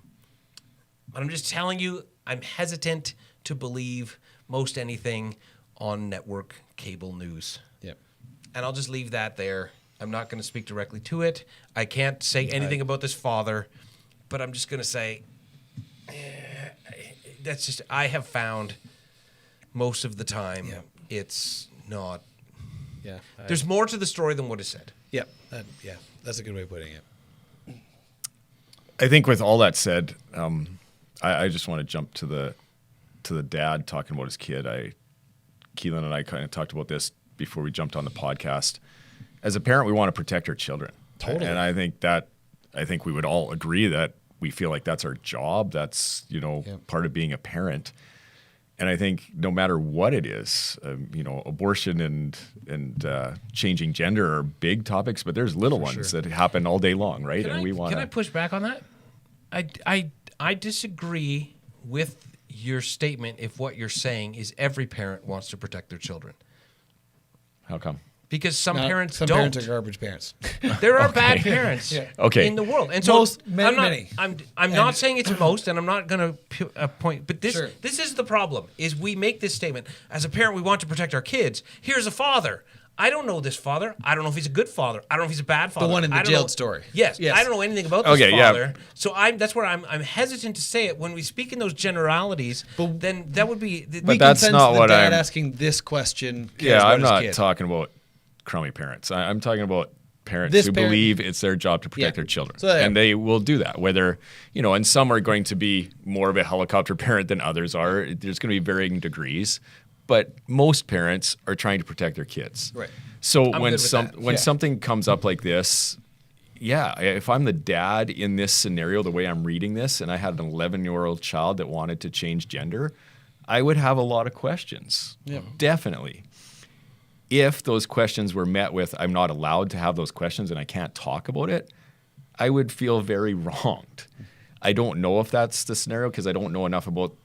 but I'm just telling you, I'm hesitant to believe most anything on network cable news. Yep. And I'll just leave that there. I'm not going to speak directly to it. I can't say anything about this father, but I'm just going to say that's just, I have found most of the time it's not. Yeah. There's more to the story than what is said. Yeah. That's a good way of putting it. I think with all that said, I just want to jump to the dad talking about his kid. Keelan and I kind of talked about this before we jumped on the podcast. As a parent, we want to protect our children. Totally. And I think we would all agree that we feel like that's our job. That's, part of being a parent. And I think no matter what it is, abortion and changing gender are big topics, but there's little ones that happen all day long, right? Can I push back on that? I disagree with your statement if what you're saying is every parent wants to protect their children. How come? Because some parents some don't. parents are garbage parents. There are bad parents in the world, and so many. I'm not saying it's most, and I'm not going to point. But this is the problem: is we make this statement as a parent, we want to protect our kids. Here's a father. I don't know this father. I don't know if he's a good father. I don't know if he's a bad father. The one in the jailed story. Yes, I don't know anything about this father. So that's where I'm hesitant to say it. When we speak in those generalities, then that would be. But that's not what I'm I'm asking. This question. I'm not talking about crummy parents. I'm talking about parents who believe it's their job to protect their children. So, and they will do that, whether, and some are going to be more of a helicopter parent than others are. There's going to be varying degrees, but most parents are trying to protect their kids. Right. So when something comes up like this, if I'm the dad in this scenario, the way I'm reading this, and I had an 11-year-old child that wanted to change gender, I would have a lot of questions. Yeah. Definitely. If those questions were met with, I'm not allowed to have those questions and I can't talk about it, I would feel very wronged. I don't know if that's the scenario because I don't know enough about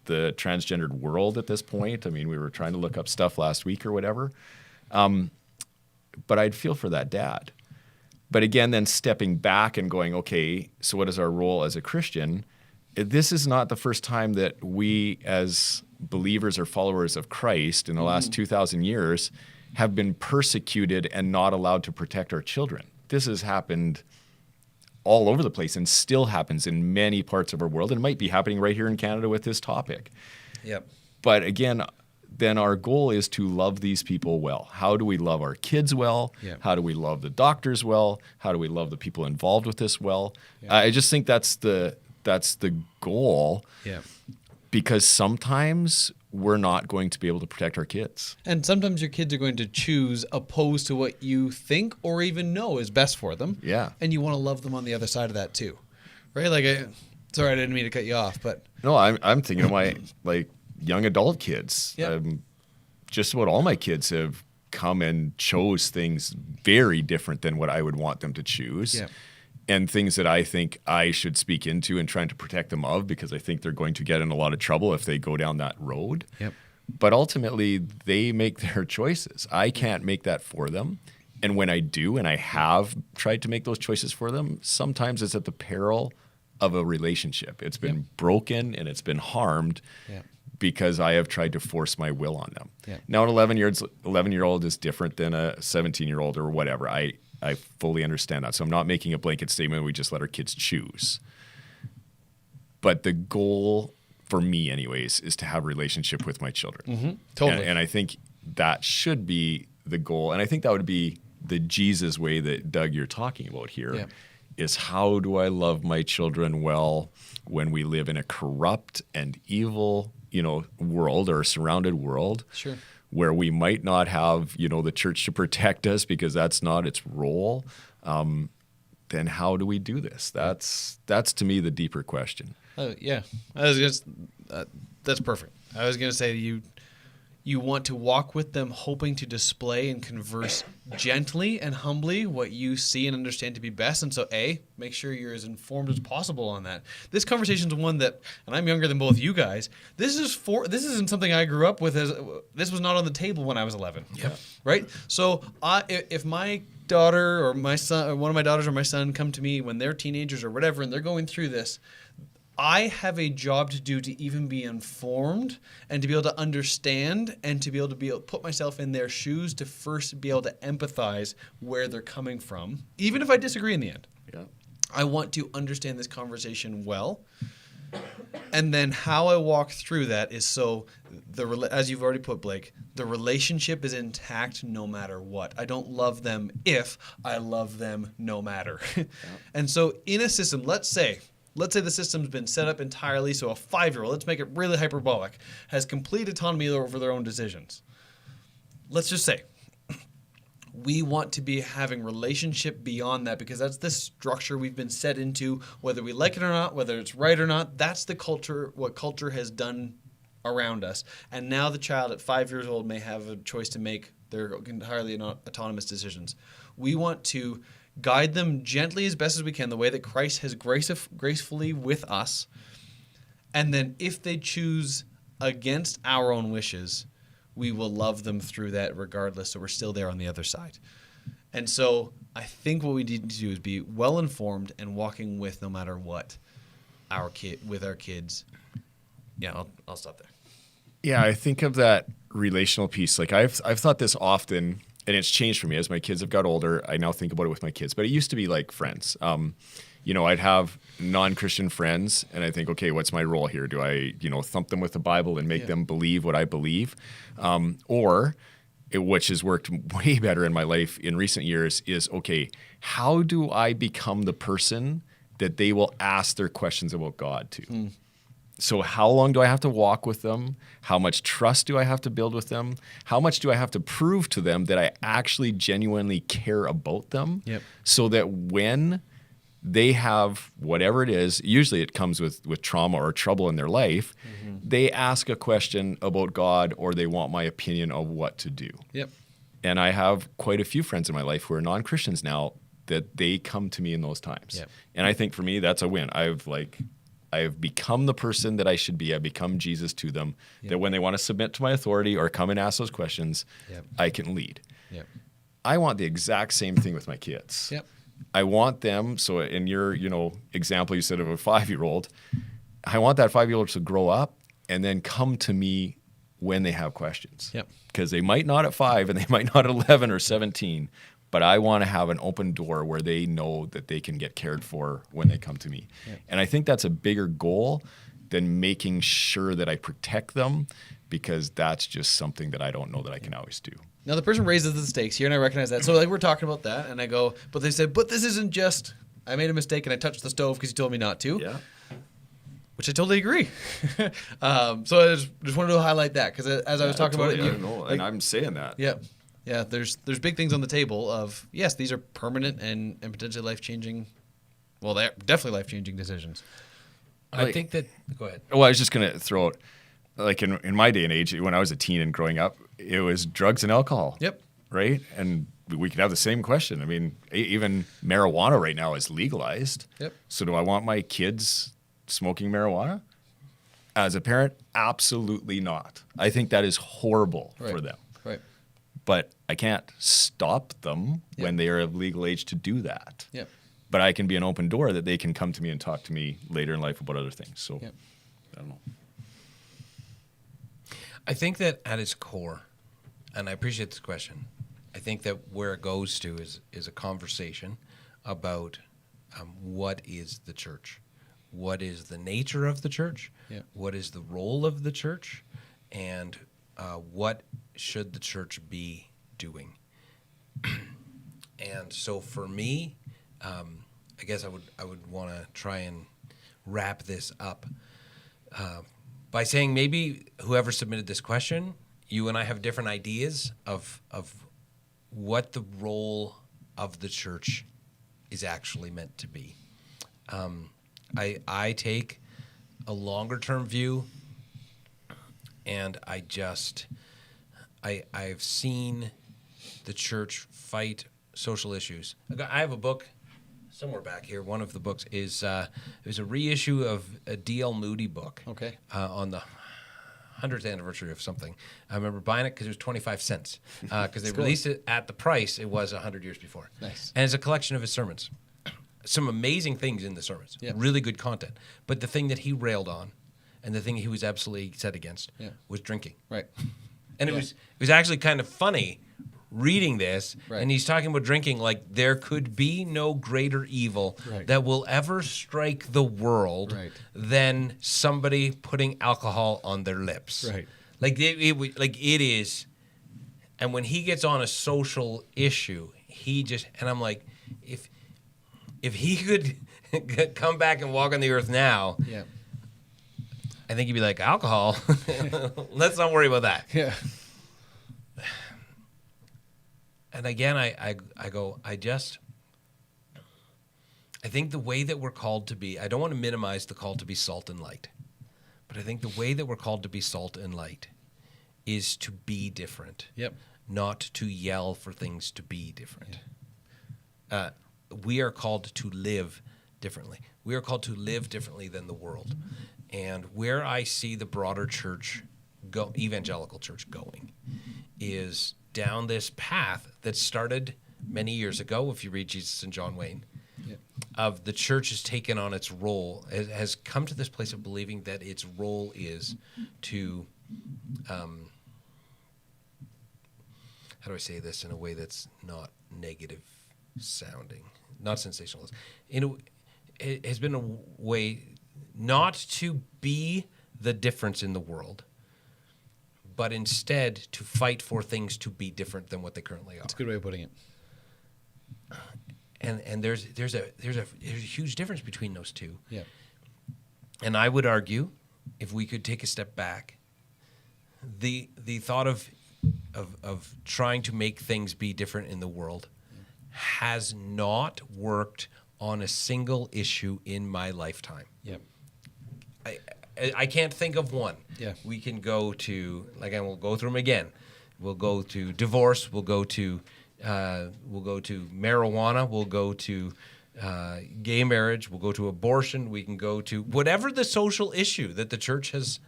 the transgendered world at this point. I mean, we were trying to look up stuff last week or whatever. But I'd feel for that dad. But again, then stepping back and going, okay, so what is our role as a Christian? This is not the first time that we as believers or followers of Christ in the last 2,000 years have been persecuted and not allowed to protect our children. This has happened all over the place and still happens in many parts of our world. And it might be happening right here in Canada with this topic. Yep. But again, then our goal is to love these people well. How do we love our kids well? Yep. How do we love the doctors well? How do we love the people involved with this well? Yep. I just think that's the goal. Yeah. Because sometimes we're not going to be able to protect our kids. And sometimes your kids are going to choose opposed to what you think or even know is best for them. Yeah. And you want to love them on the other side of that too. Right? Sorry, I didn't mean to cut you off, but. No, I'm thinking of my young adult kids. Yep. Just about all my kids have come and chose things very different than what I would want them to choose. Yep. And things that I think I should speak into and trying to protect them of because I think they're going to get in a lot of trouble if they go down that road. Yep. But ultimately, they make their choices. I can't make that for them. And when I do, and I have tried to make those choices for them, sometimes it's at the peril of a relationship. It's been broken and it's been harmed because I have tried to force my will on them. Yep. Now, an 11-year-old is different than a 17-year-old or whatever. I fully understand that. So I'm not making a blanket statement. We just let our kids choose. But the goal for me anyways is to have a relationship with my children. Mm-hmm. Totally. And I think that should be the goal. And I think that would be the Jesus way that, Doug, you're talking about here is how do I love my children well when we live in a corrupt and evil, world or surrounded world. Sure. Where we might not have, the church to protect us because that's not its role, then how do we do this? That's to me the deeper question. Yeah, that's perfect. I was going to say you want to walk with them hoping to display and converse gently and humbly what you see and understand to be best. And so, make sure you're as informed as possible on that. This conversation is one that, and I'm younger than both you guys, this isn't something I grew up with. This was not on the table when I was 11. Yeah. Right? So if my daughter or my son, or one of my daughters or my son come to me when they're teenagers or whatever, and they're going through this, I have a job to do to even be informed and to be able to understand and to be able to put myself in their shoes to first be able to empathize where they're coming from, even if I disagree in the end. Yeah. I want to understand this conversation well. And then how I walk through that is so, as you've already put, Blake, the relationship is intact no matter what. I don't love them if I love them no matter. Yeah. And so in a system, let's say the system's been set up entirely so a 5-year-old, let's make it really hyperbolic, has complete autonomy over their own decisions. Let's just say we want to be having relationship beyond that because that's the structure we've been set into, whether we like it or not, whether it's right or not. That's the culture, what culture has done around us. And now the child at 5 years old may have a choice to make their entirely autonomous decisions. We want to guide them gently as best as we can, the way that Christ has gracefully with us. And then if they choose against our own wishes, we will love them through that regardless, so we're still there on the other side. And so I think what we need to do is be well-informed and walking with no matter what with our kids. Yeah, I'll stop there. Yeah, I think of that relational piece. Like I've thought this often, and it's changed for me as my kids have got older. I now think about it with my kids, but it used to be like friends. I'd have non-Christian friends, and I think, okay, what's my role here? Do I, thump them with the Bible and make them believe what I believe? Which has worked way better in my life in recent years, is, okay, how do I become the person that they will ask their questions about God to? So how long do I have to walk with them? How much trust do I have to build with them? How much do I have to prove to them that I actually genuinely care about them? Yep. So that when they have whatever it is, usually it comes with trauma or trouble in their life, they ask a question about God or they want my opinion of what to do. Yep. And I have quite a few friends in my life who are non-Christians now that they come to me in those times. Yep. And I think for me, that's a win. I've become the person that I should be. I've become Jesus to them, that when they want to submit to my authority or come and ask those questions, I can lead. Yep. I want the exact same thing with my kids. Yep. I want them, so in your example you said of a 5-year-old, I want that 5-year-old to grow up and then come to me when they have questions. Yep. Because they might not at 5 and they might not at 11 or 17, but I want to have an open door where they know that they can get cared for when they come to me. Yep. And I think that's a bigger goal than making sure that I protect them, because that's just something that I don't know that I can always do. Now, the person raises the stakes here, and I recognize that. So, we're talking about that, and I go, but they said, but this isn't just, I made a mistake and I touched the stove because you told me not to. Yeah. Which I totally agree. So I just wanted to highlight that, because as I was talking about it, I don't know, and I'm saying that. Yeah. Yeah, there's big things on the table of, yes, these are permanent and potentially life-changing, well, they're definitely life-changing decisions. I think that, go ahead. Well, I was just going to throw out, like in my day and age, when I was a teen and growing up, it was drugs and alcohol. Yep. Right? And we could have the same question. I mean, even marijuana right now is legalized. Yep. So do I want my kids smoking marijuana? As a parent, absolutely not. I think that is horrible for them. Right. But I can't stop them when they are of legal age to do that. Yep. But I can be an open door that they can come to me and talk to me later in life about other things. So, I don't know. I think that at its core, and I appreciate this question, I think that where it goes to is a conversation about what is the church? What is the nature of the church? Yeah. What is the role of the church? And what should the church be doing? And so for me, I guess I would want to try and wrap this up by saying maybe whoever submitted this question, you and I have different ideas of what the role of the church is actually meant to be. I take a longer term view, and I've seen the church fight social issues. I have a book somewhere back here. One of the books is it was a reissue of a D.L. Moody book. Okay. On the 100th anniversary of something. I remember buying it because it was 25 cents. Because they released it at the price it was 100 years before. Nice. And it's a collection of his sermons. some amazing things in the sermons, Yeah. really good content. But the thing that he railed on, and the thing he was absolutely set against, was drinking. Right. And it was actually kind of funny reading this, Right. and he's talking about drinking like there could be no greater evil Right. that will ever strike the world Right. than somebody putting alcohol on their lips. Right. Like it is. And when he gets on a social issue, and I'm like, if he could come back and walk on the earth now, Yeah. I think he'd be like, alcohol, let's not worry about that. Yeah. And again, I think the way that we're called to be, I don't want to minimize the call to be salt and light, but I think the way that we're called to be salt and light is to be different, Yep. not to yell for things to be different. We are called to live differently. We are called to live differently than the world. And where I see the broader church, evangelical church going, is down this path that started many years ago, if you read Jesus and John Wayne, of the church has taken on its role, has come to this place of believing that its role is to, how do I say this in a way that's not negative sounding, not sensationalist? It has been a way not to be the difference in the world, but instead to fight for things to be different than what they currently are. That's a good way of putting it. And there's a huge difference between those two. Yeah. And I would argue, if we could take a step back, the thought of trying to make things be different in the world has not worked on a single issue in my lifetime. Yep. I can't think of one. Yeah. We can go to, like, and we'll go through them again. We'll go to divorce. We'll go to marijuana. We'll go to gay marriage. We'll go to abortion. We can go to whatever the social issue that the church has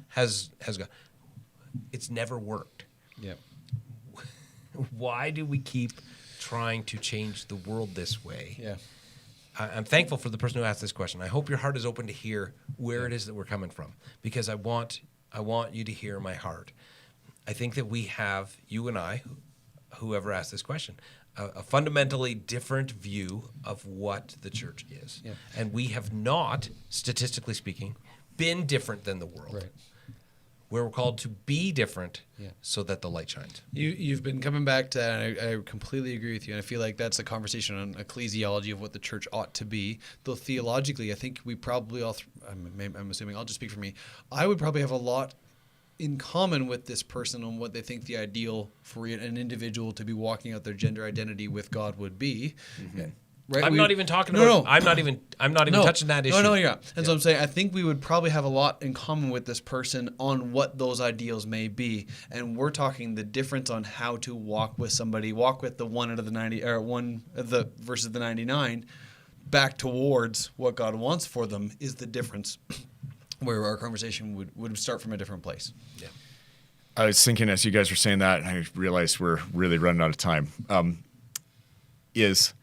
got. It's never worked. Yep. Why do we keep trying to change the world this way? Yeah. I'm thankful for the person who asked this question. I hope your heart is open to hear where it is that we're coming from, because I want you to hear my heart. I think that we have, you and I, whoever asked this question, a fundamentally different view of what the church is. Yeah. And we have not, statistically speaking, been different than the world. Right. Where we're called to be different so that the light shines. You've been coming back to that, and I completely agree with you. And I feel like that's a conversation on ecclesiology of what the church ought to be. Though theologically, I think we probably all, I'm assuming, I'll just speak for me, I would probably have a lot in common with this person on what they think the ideal for an individual to be walking out their gender identity with God would be. Mm-hmm. Right? I'm not even talking about. No. I'm not even touching that issue. No, yeah. And so I'm saying I think we would probably have a lot in common with this person on what those ideals may be, and we're talking the difference on how to walk with somebody, walk with the 1 out of the 90, or 1 of the versus the 99, back towards what God wants for them is the difference. Where our conversation would start from a different place. Yeah. I was thinking as you guys were saying that, and I realized we're really running out of time. Is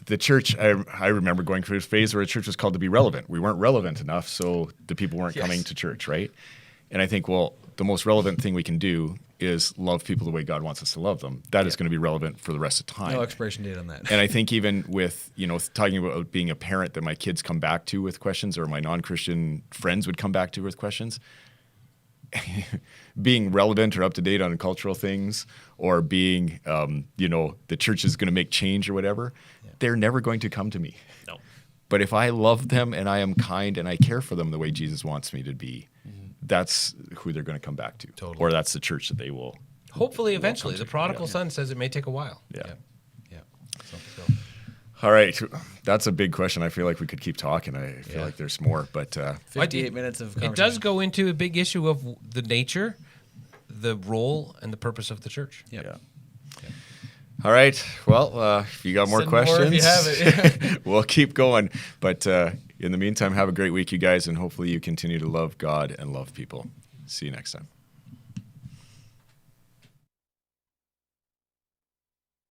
the church, I remember going through a phase where the church was called to be relevant. We weren't relevant enough, so the people weren't coming to church, right? And I think, well, the most relevant thing we can do is love people the way God wants us to love them. That is going to be relevant for the rest of time. No expiration date on that. And I think even with, talking about being a parent that my kids come back to with questions, or my non-Christian friends would come back to with questions, being relevant or up to date on cultural things, or being, the church is going to make change or whatever, they're never going to come to me. No. But if I love them and I am kind and I care for them the way Jesus wants me to be, that's who they're going to come back to. Totally. Or that's the church that they will. Hopefully, eventually. The prodigal son says it may take a while. Yeah. Yeah. So. All right. That's a big question. I feel like we could keep talking. I feel like there's more, but 58 minutes of conversation. It does go into a big issue of the nature, the role, and the purpose of the church. Yeah. All right. Well, if you got more Send more questions, if you have it. we'll keep going. But in the meantime, have a great week, you guys, and hopefully you continue to love God and love people. See you next time.